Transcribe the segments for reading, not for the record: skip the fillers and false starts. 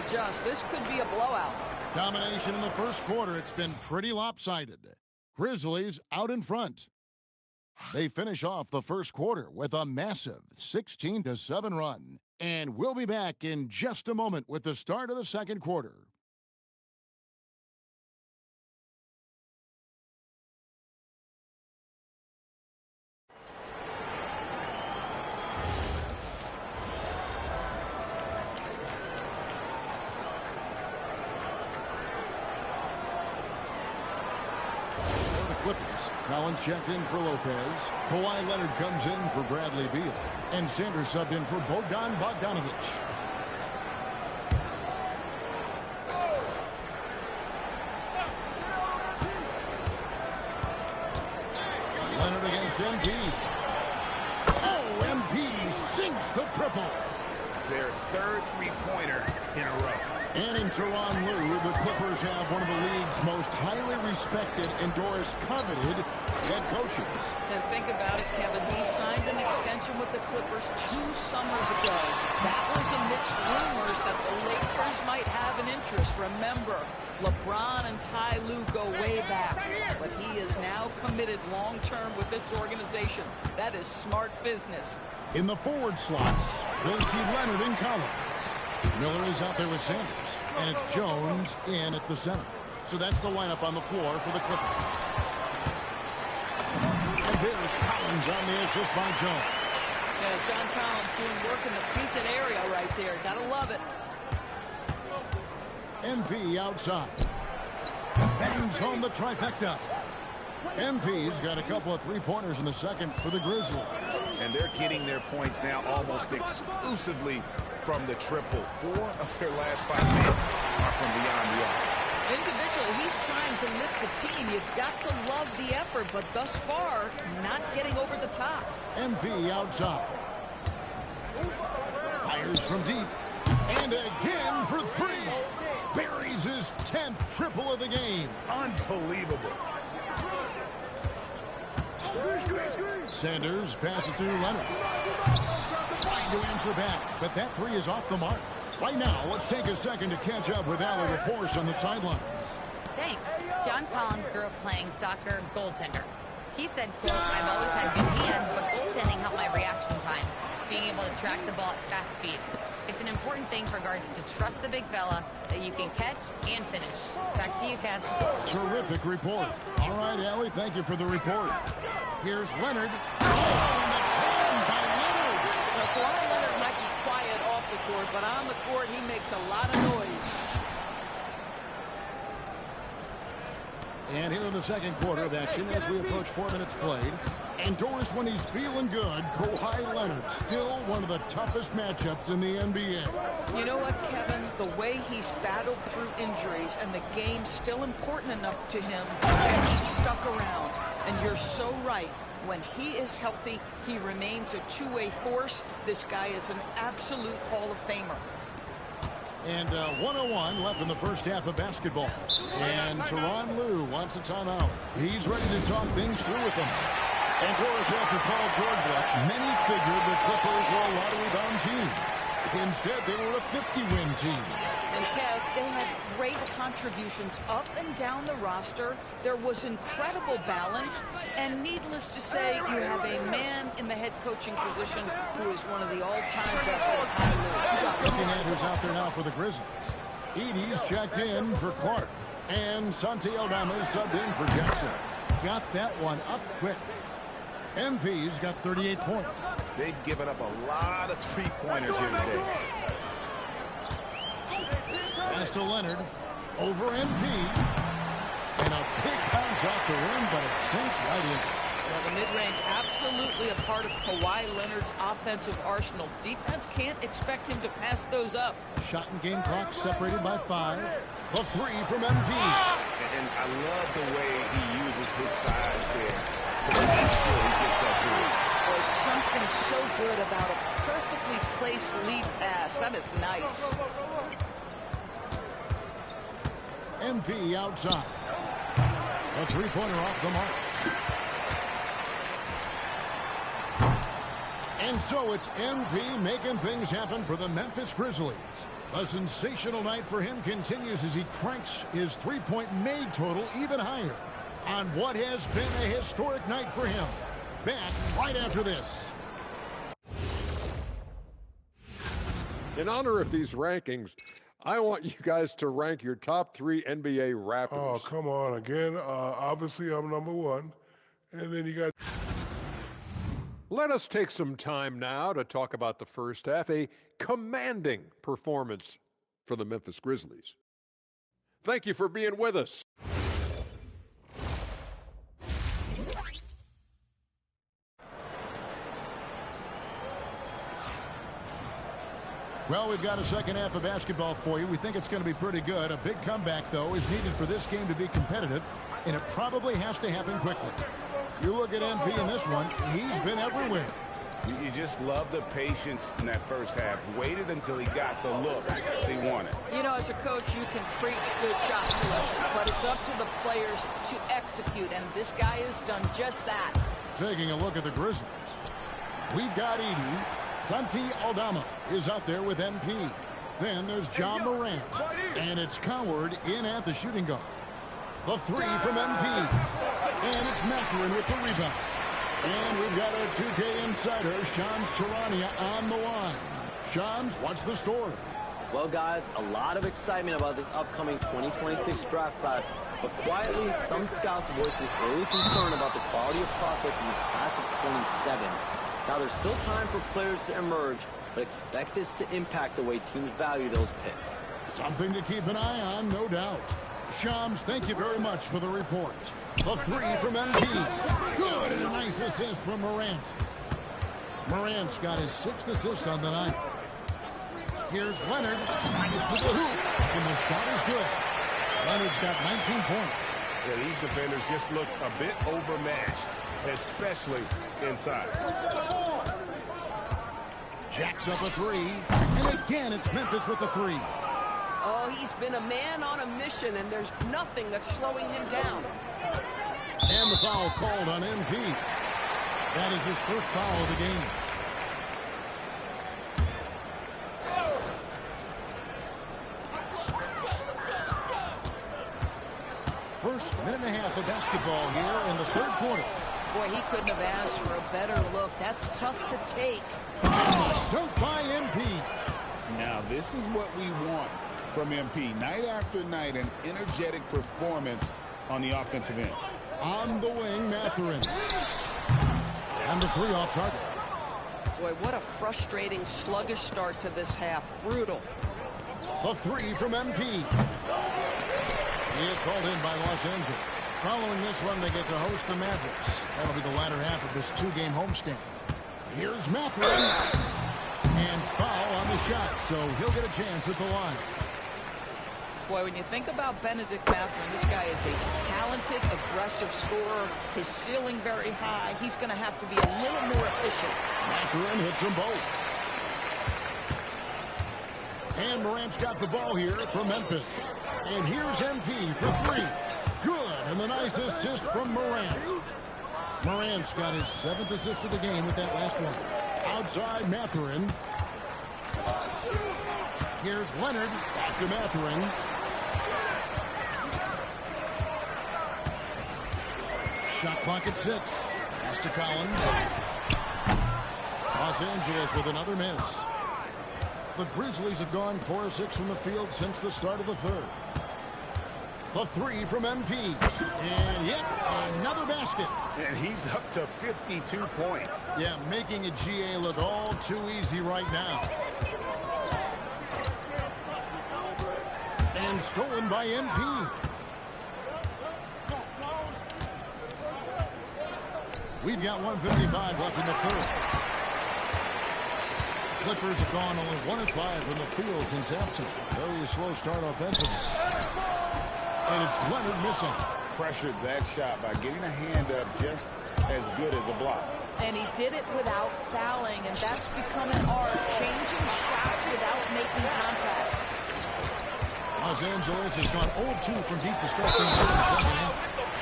adjust. This could be a blowout. Domination in the first quarter. It's been pretty lopsided. Grizzlies out in front. They finish off the first quarter with a massive 16-7 run. And we'll be back in just a moment with the start of the second quarter. Clippers. Collins checked in for Lopez. Kawhi Leonard comes in for Bradley Beal. And Sanders subbed in for Bogdan Bogdanović. Leonard against MP. Oh, MP sinks the triple. Their third three-pointer in a row. And in Tyronn Lue, the Clippers have one of the league's most highly respected, endorsed, coveted head coaches. And think about it, Kevin. He signed an extension with the Clippers 2 summers ago. That was amidst rumors that the Lakers might have an interest. Remember, LeBron and Ty Lue go way back. But he is now committed long-term with this organization. That is smart business. In the forward slots, we'll see Leonard and Collins. Miller is out there with Sanders, and it's Jones in at the center. So that's the lineup on the floor for the Clippers. And there's Collins on the assist by Jones. Yeah, John Collins doing work in the painted area right there. Gotta love it. MP outside. Bangs home the trifecta. MP's got a couple of three-pointers in the second for the Grizzlies. And they're getting their points now almost exclusively from the triple. 4 of their last 5 minutes are from beyond the arc. Individually, he's trying to lift the team. You've got to love the effort, but thus far, not getting over the top. MP outside. Fires from deep. And again for 3. Buries his 10th triple of the game. Unbelievable. Sanders passes to Leonard. Trying to answer back, but that 3 is off the mark. Right now, let's take a second to catch up with Allie LaForce on the sidelines. Thanks. John Collins grew up playing soccer goaltender. He said, quote, "I've always had good hands, but goaltending helped my reaction time, being able to track the ball at fast speeds. It's an important thing for guards to trust the big fella that you can catch and finish." Back to you, Kev. Terrific report. All right, Allie, thank you for the report. Here's Leonard. Oh, and the jam by Leonard. Now, Kawhi Leonard might be quiet off the court, but on the court, he makes a lot of noise. And here in the second quarter of action as we approach 4 minutes played. And Doris, when he's feeling good, Kawhi Leonard, still one of the toughest matchups in the NBA. You know what, Kevin? The way he's battled through injuries and the game's still important enough to him that he's stuck around. And you're so right. When he is healthy, he remains a two-way force. This guy is an absolute Hall of Famer. And 101 left in the first half of basketball. And Tyronn Lue wants a timeout. He's ready to talk things through with them. And Doris, after Paul George left, many figured the Clippers were a lottery-bound team. Instead, they were a 50-win team. And Kev, they had great contributions up and down the roster. There was incredible balance. And needless to say, you have a man in the head coaching position who is one of the all-time best in Ty Lue. Looking at who's out there now for the Grizzlies. Edie's checked in for Clark. And Santi Aldama subbed in for Jackson. Got that one up quick. MP's got 38 points. They've given up a lot of three-pointers here today. Pass to Leonard. Over MP. And a big bounce off the rim, but it sinks right in. Well, the mid-range absolutely a part of Kawhi Leonard's offensive arsenal. Defense can't expect him to pass those up. Shot and game clock separated by 5. A 3 from MP. And I love the way he uses his size there to make sure he gets that through. There's something so good about a perfectly placed lead pass. That is nice. MP outside. A three-pointer off the mark. And So it's MP making things happen for the Memphis Grizzlies. A sensational night for him continues as he cranks his three-point made total even higher on what has been a historic night for him. Back right after this. In honor of these rankings, I want you guys to rank your top 3 NBA rappers. Oh, come on. Again, obviously I'm number 1. And then you got... Let us take some time now to talk about the first half, a commanding performance for the Memphis Grizzlies. Thank you for being with us. Well, we've got a second half of basketball for you. We think it's going to be pretty good. A big comeback, though, is needed for this game to be competitive, and it probably has to happen quickly. You look at MP in this one, he's been everywhere. You just love the patience in that first half. Waited until he got the look he wanted. You know, as a coach, you can preach good shot selection, but it's up to the players to execute, and this guy has done just that. Taking a look at the Grizzlies. We've got Edey. Santi Aldama is out there with MP. Then there's John Morant. And it's Coward in at the shooting guard. The 3 from MP. And it's Mathurin with the rebound. And we've got our 2K insider, Shams Charania, on the line. Shams, what's the story? Well, guys, a lot of excitement about the upcoming 2026 draft class, but quietly, some scouts voicing early concern about the quality of prospects in the class of 27. Now, there's still time for players to emerge, but expect this to impact the way teams value those picks. Something to keep an eye on, no doubt. Shams, thank you very much for the report. The 3 from MP. Good, and a nice assist from Morant. Morant's got his 6th assist on the night. Here's Leonard. Nice to the hoop, and the shot is good. Leonard's got 19 points. Yeah, these defenders just look a bit overmatched, especially inside. Jacks up a 3. And again, it's Memphis with the 3. Oh, he's been a man on a mission, and there's nothing that's slowing him down. And the foul called on MP. That is his first foul of the game. First minute and a half of basketball here in the third quarter. Boy, he couldn't have asked for a better look. That's tough to take. Dunk by MP. Now, this is what we want from MP. Night after night, an energetic performance on the offensive end. On the wing, Mathurin. And the 3 off target. Boy, what a frustrating, sluggish start to this half. Brutal. The 3 from MP. It's hauled in by Los Angeles. Following this one, they get to host the Mavericks. That'll be the latter half of this 2-game homestand. Here's Mathurin. And foul on the shot, so he'll get a chance at the line. Boy, when you think about Benedict Mathurin, this guy is a talented, aggressive scorer. His ceiling very high. He's going to have to be a little more efficient. Mathurin hits them both. And Morant's got the ball here from Memphis. And here's MP for 3. Good, and the nice assist from Morant. Morant's got his 7th assist of the game with that last one. Outside Mathurin. Here's Leonard. Back to Mathurin. Shot clock at 6. Pass to Collins. Los Angeles with another miss. The Grizzlies have gone 4 of 6 from the field since the start of the third. The 3 from MP. And yep, another basket. And he's up to 52 points. Yeah, making a GA look all too easy right now. And stolen by MP. We've got 1:55 left in the third. Clippers have gone only 1 of 5 from the field since halftime. Very slow start offensively. And it's Leonard missing. Pressured that shot by getting a hand up just as good as a block. And he did it without fouling, and that's become an art, changing shots without making contact. Los Angeles has gone 0-2 from deep to start things here.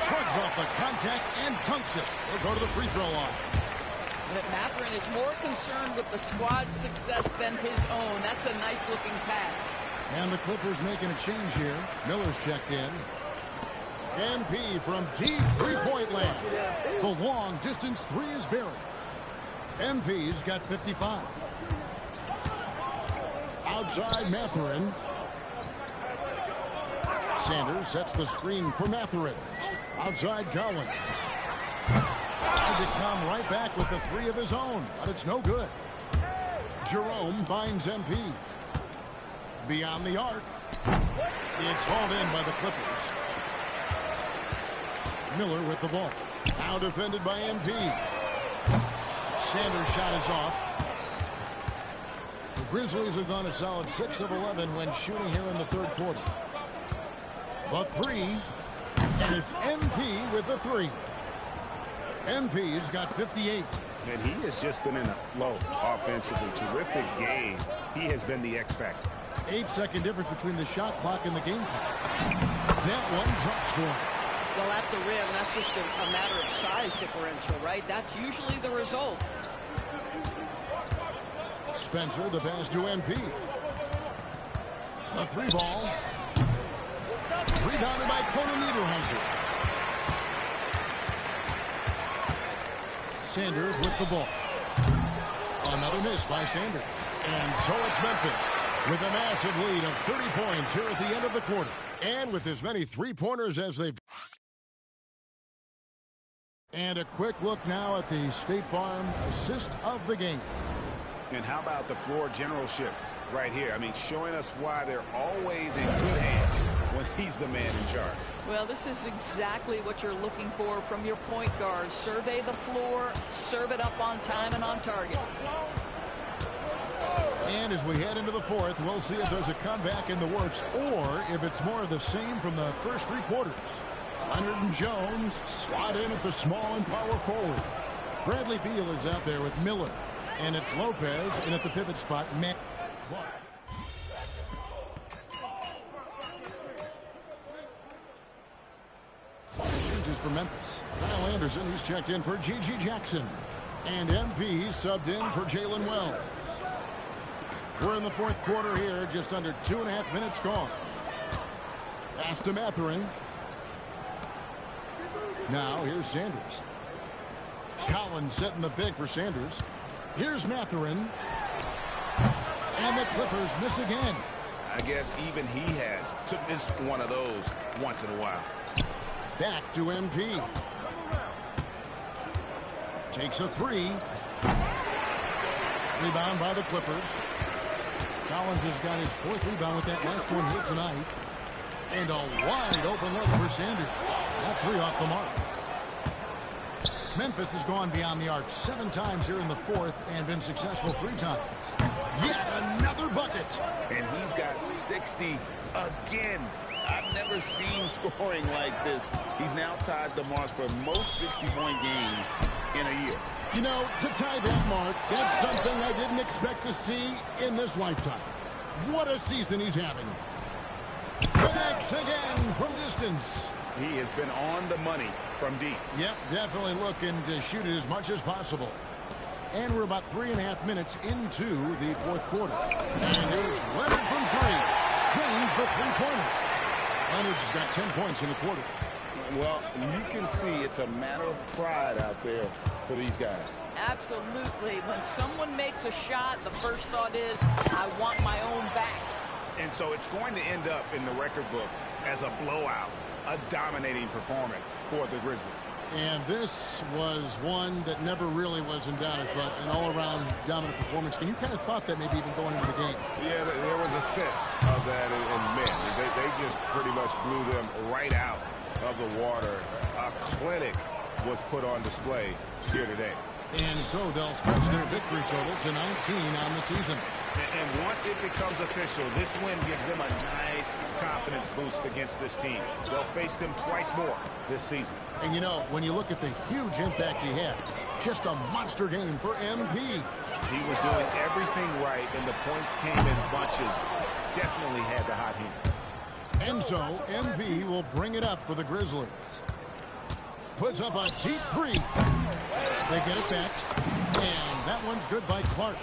Shrugs off the contact and dunks it. He'll go to the free throw line. But Mathurin is more concerned with the squad's success than his own. That's a nice-looking pass. And the Clippers making a change here. Miller's checked in. MP from deep three-point land. The long-distance three is buried. MP's got 55. Outside Mathurin. Sanders sets the screen for Mathurin. Outside Collins. Tried to come right back with the three of his own, but it's no good. Jerome finds MP. Beyond the arc. It's hauled in by the Clippers. Miller with the ball. Now defended by MP. Sanders' shot is off. The Grizzlies have gone a solid 6 of 11 when shooting here in the third quarter. The three, and it's MP with the three. MP's got 58. And he has just been in a flow offensively. Terrific game. He has been the X factor. 8-second difference between the shot clock and the game clock. That one drops for him. Well, at the rim, that's just a matter of size differential, right? That's usually the result. Spencer, the pass to MP. The three ball. Rebounded by Conan Niederhauser. Sanders with the ball. Another miss by Sanders. And so it's Memphis with a massive lead of 30 points here at the end of the quarter. And with as many three-pointers as they've... And a quick look now at the State Farm assist of the game. And how about the floor generalship right here? I mean, showing us why they're always in good hands when he's the man in charge. Well, this is exactly what you're looking for from your point guard. Survey the floor, serve it up on time and on target. And as we head into the fourth, we'll see if there's a comeback in the works or if it's more of the same from the first three quarters. Leonard and Jones slot in at the small and power forward. Bradley Beal is out there with Miller. And it's Lopez in at the pivot spot, Matt Clark. Changes for Memphis. Kyle Anderson, he's checked in for G.G. Jackson. And MP subbed in for Jalen Wells. We're in the fourth quarter here, just under 2.5 minutes gone. Pass to Mathurin. Now here's Sanders. Collins setting the big for Sanders. Here's Mathurin. And the Clippers miss again. I guess even he has to miss one of those once in a while. Back to MP. Takes a three. Rebound by the Clippers. Collins has got his fourth rebound with that last one here tonight. And a wide open look for Sanders. That three off the mark. Memphis has gone beyond the arc 7 times here in the fourth and been successful 3 times. Yet another bucket. And he's got 60 again. I've never seen scoring like this. He's now tied the mark for most 60-point games in a year. You know, to tie that mark, that's something I didn't expect to see in this lifetime. What a season he's having. Connects again from distance. He has been on the money from deep. Yep, definitely looking to shoot it as much as possible. And we're about 3.5 minutes into the fourth quarter. And here's Leonard from three. Drains the three-pointer. Leonard's just got 10 points in the quarter. Well, you can see it's a matter of pride out there for these guys. Absolutely. When someone makes a shot, the first thought is, I want my own back. And so it's going to end up in the record books as a blowout, a dominating performance for the Grizzlies. And this was one that never really was in doubt, but an all-around dominant performance. And you kind of thought that maybe even going into the game. Yeah, there was a sense of that in men. They just pretty much blew them right out of the water. A clinic was put on display here today. And so they'll stretch their victory total to 19 on the season. And once it becomes official, this win gives them a nice confidence boost against this team. They'll face them twice more this season. And you know, when you look at the huge impact he had, just a monster game for MP. He was doing everything right, and the points came in bunches. Definitely had the hot hand. And so MP will bring it up for the Grizzlies. Puts up a deep three. They get it back. And that one's good by Clark.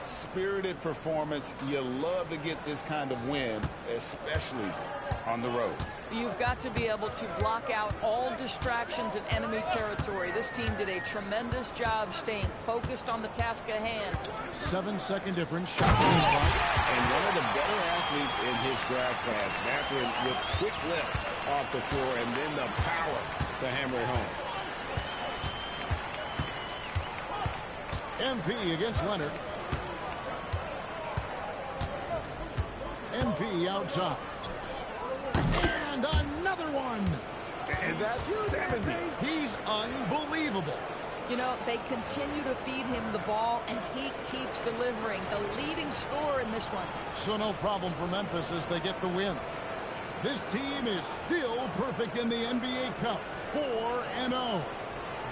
Spirited performance. You love to get this kind of win, especially on the road. You've got to be able to block out all distractions in enemy territory. This team did a tremendous job staying focused on the task at hand. 7-second difference. Shot And one of the better athletes in his draft class. Mathurin with quick lift off the floor and then the power to hammer it home. MP against Leonard. MP outside. And another one. And that's 70. He's unbelievable. You know, they continue to feed him the ball, and he keeps delivering. The leading scorer in this one. So no problem for Memphis as they get the win. This team is still perfect in the NBA Cup. 4-0.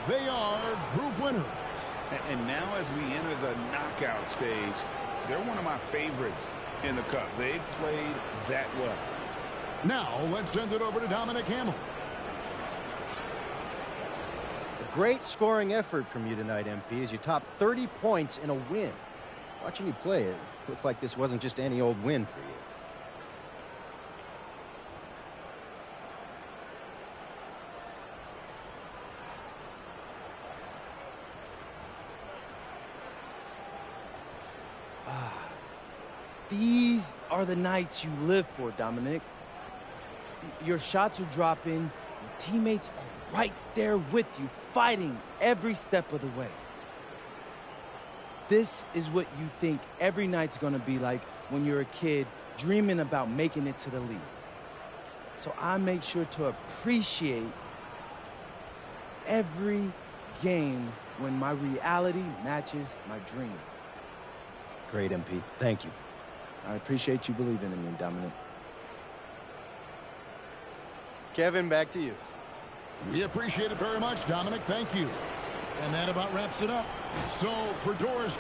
They are group winners. And now as we enter the knockout stage, they're one of my favorites in the Cup. They've played that well. Now let's send it over to Dominic Hamill. A great scoring effort from you tonight, MP, as you top 30 points in a win. Watching you play, it looked like this wasn't just any old win for you. These are the nights you live for, Dominic. Your shots are dropping, your teammates are right there with you, fighting every step of the way. This is what you think every night's gonna be like when you're a kid dreaming about making it to the league. So I make sure to appreciate every game when my reality matches my dream. Great, MP. Thank you. I appreciate you believing in me, Dominic. Kevin, back to you. We appreciate it very much, Dominic. Thank you. And that about wraps it up. So for Doris